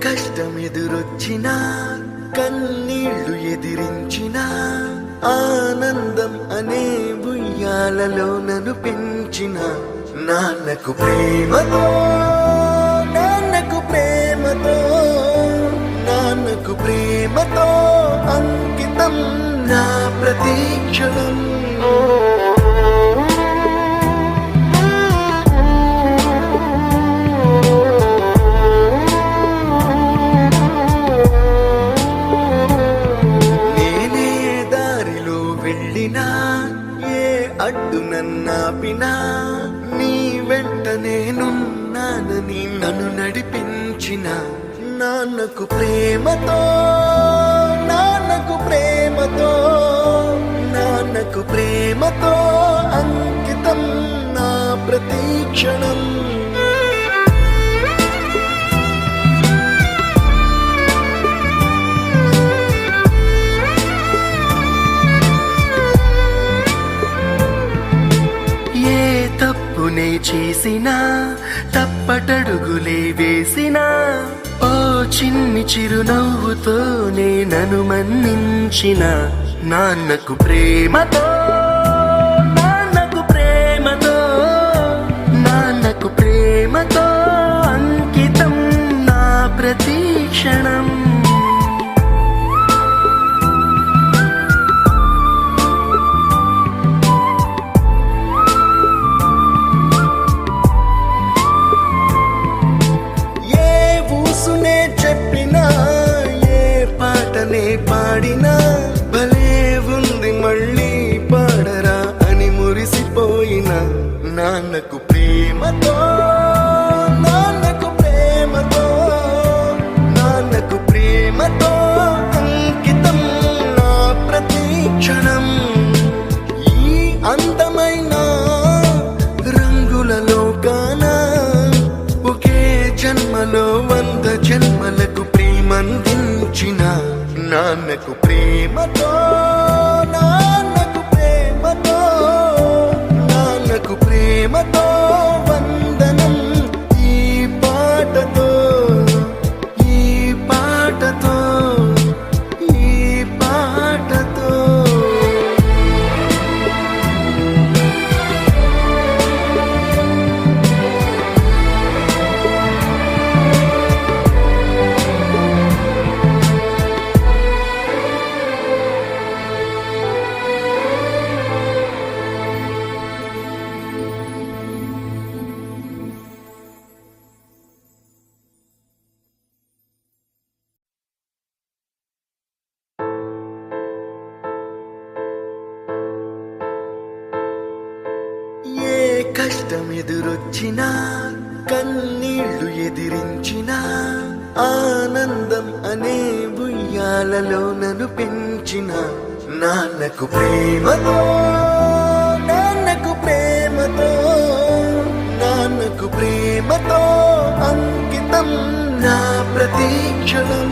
కష్టమెదురొచ్చినా కన్నీళ్లు ఎదిరించినా ఆనందం అనే ఉయ్యాలలో నన్ను పెంచిన నాన్నకు ప్రేమతో నాన్నకు ప్రేమతో నాన్నకు ప్రేమతో అంకితం నా ప్రతీక్షణం. ఏ అడ్డు నన్నాపినా నీ వెంట నేనున్నానని నన్ను నడిపించిన నాన్నకు ప్రేమతో నాన్నకు ప్రేమతో నాన్నకు ప్రేమతో అంకితం నా ప్రతీక్షణం. తప్పునే చేసినా తప్పటడుగులే వేసినా ఓ చిన్ని చిరునవ్వుతోనే నన్ను మన్నించిన నాన్నకు ప్రేమతో నాన్నకు ప్రేమతో నాన్నకు ప్రేమతో అంకితం నా ప్రతీక్షణం. చెప్పినా ఏ పాటనే పాడినా భలే ఉంది మళ్ళీ పాడరా అని మురిసిపోయిన నాన్నకు ప్రేమతో నాన్నకు ప్రేమతో నాన్నకు ప్రేమతో అంకితం నా ప్రతీక్షణం. ఈ అందమైన రంగుల లోకాన ఒకే జన్మలో 100 జన్మలకు ప్రేమందించిన నాన్నకు ప్రేమతో నాన్నకు ప్రేమతో నాన్నకు ప్రేమతో వందనం. ఈ పాటతో ఈ పాటతో ఈ పాటతో కష్టమెదురొచ్చినా కన్నీళ్లు ఎదిరించినా ఆనందం అనే ఉయ్యాలలో నన్ను పెంచిన నాన్నకు ప్రేమతో నాన్నకు ప్రేమతో నాన్నకు ప్రేమతో అంకితం నా ప్రతీక్షణం.